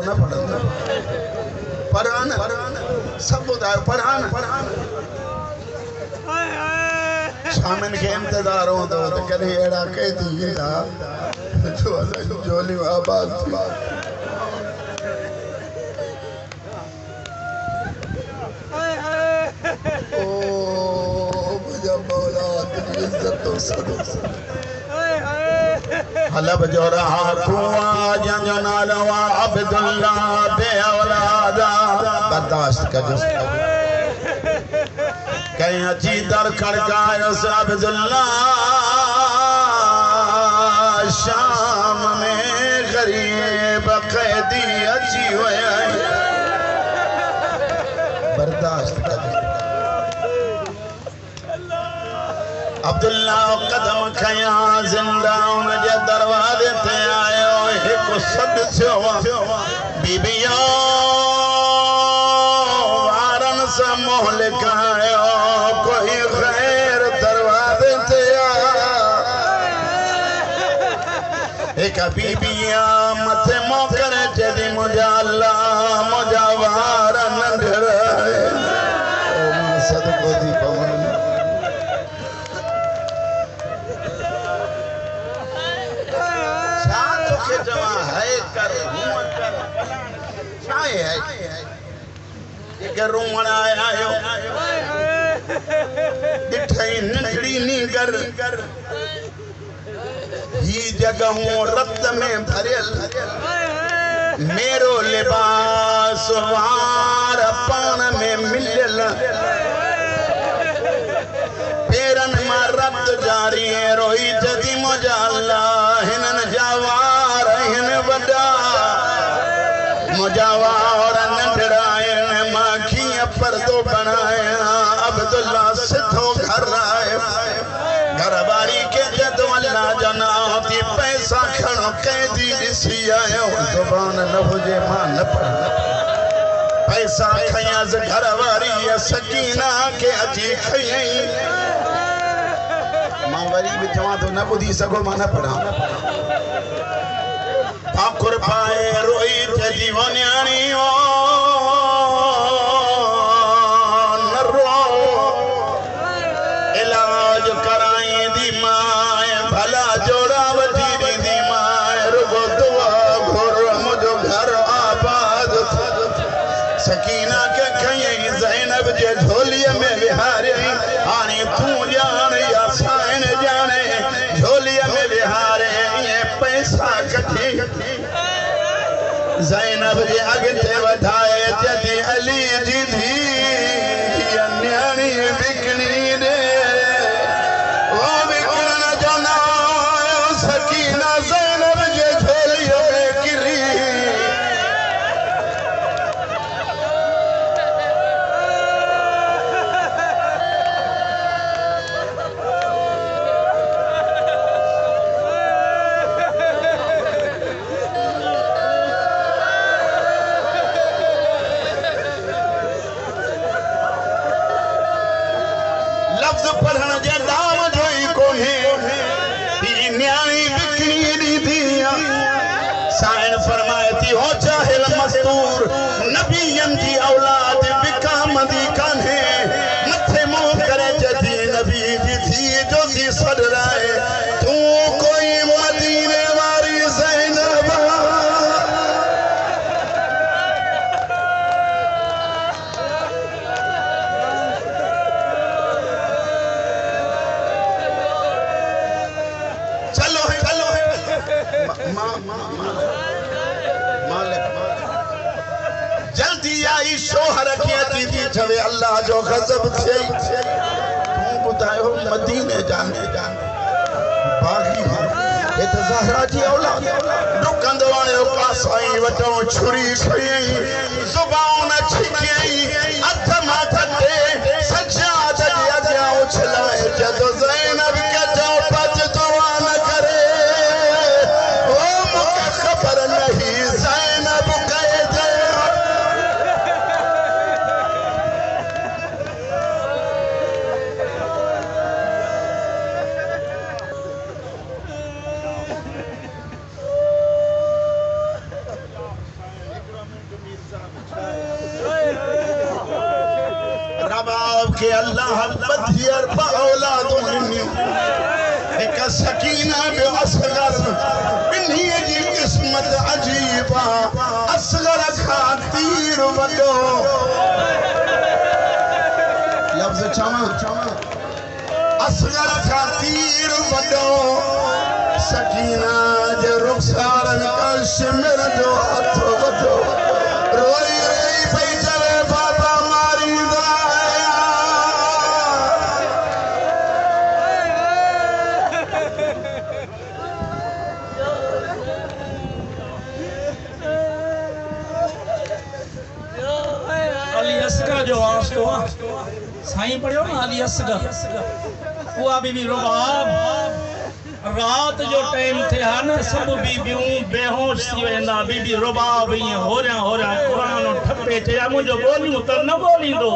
न पढ़ंदा पढ़ान सब ॿुधायो पढ़ान शामिन के इंतजार होंदो त कॾहिं अहिड़ा कैदी ईंदा जो जोलियूं आबाद थी ओ मुंहिंजा मौला तुंहिंजी इज़त सदो हलब जो रहा कुआं जंहिंजो नालो आहे अब्दुल्ला बे औलादा बर्दाश्त कजो कहीं अची दर खड़कायो अब्दुल्ला शाम में गरीब कैदी अची विया बर्दाश्त कजो अब्दुल्ला कदम खया जिंदा उन जे दरवाजे ते आयो एक सद थियो बीबियो वारन से मोह लिखायो कोई खैर दरवाजे ते एक बीबिया मथे मोकर चली मुझा अल्लाह मुझा वार नंढड़ा ओ मां सदको दी पवन जमा है कर चाहे है ये रोमण आयो दिठई नंढड़ी नी कर ही जगहों रत में भरियल मेरो लिबास वार पान में मिलल पेरन मां रत जारी रोई जदी मुझा अल्लाह हिनन जावार हिन वडा मुझावा और नंढड़ायन मां कीअं पर्दो बनाया अब्दुल्ला सिधो घर आयो घर वारी के जद अल्लाह जना थी पैसा खणो कैदी ॾिसी आयो ज़ुबान न हुजे मां न पढ़ पैसा खयास घर वारी सकीना के अची खयई मां वरी भी चवां तो न ॿुधी सघो मां न पढ़ा पाकुर पाए रोई जदी वन्याणी ओ न रो इलाज कराई दी माए भला जोड़ा वठी दी माए रुगो दुआ घुर मुझो घर आबाद सकीना के खयई ज़ैनब जे झोलीअ में विहारई हाणे तू जान या साइन जाने झोलीअ में विहारे ये पैसा कठी ज़ैनब जे अॻिते वधाए जदी अली जी धी न्याणी विकणी ॾे वो विकण जो न आयो सकीना ज़ैनब जे झोलीअ में किरी पढ़ण जे दाम जो ही कोन्हे न्याणी बिकनी दी साइन फरमाए थी हो चाहे मस्तूर नबियन जी औलाद बिकामदी कान्हे मथे मुंह करे जदी नबी जी थी जो थी सडराए तू कोई मदीने वारी ज़ैनब जल्दी आई शोहर की अतीथि छवे अल्लाह जो गजब थे तू बुधायो मदीने जाने बागी ये तो ज़हरा जी औलाद दुकंदो आयो कासाई वटो छुरी खई ज़ुबान छिकई हथ माथे ते सजाद जे अॻियां उछलाए जदो ज़ैनब के जो पज दुआ न करे ओ मूंखे ख़बर नहीं ज़ैनब कहे जे के अल्लाह बधियर औलादों एक सकीना बे असगर बिन्ही जी किस्मत अजीबा असगर खा तीर वडो लफ्ज चवा असगर खा तीर वडो सकीना जे रुखसारन का शिमर जो हथ वडो रोई रोई पई चवे बाबा मारी जो वास्तो साईं पढ़ियो ना अली असगर वो बीबी रुबाब रात जो टाइम थे न सब बीबियों बेहोश थी वेंदा बीबी रुबाब ये हो रहा कुरान ठप्पे चया मुझो बोलियूं त न बोलींदो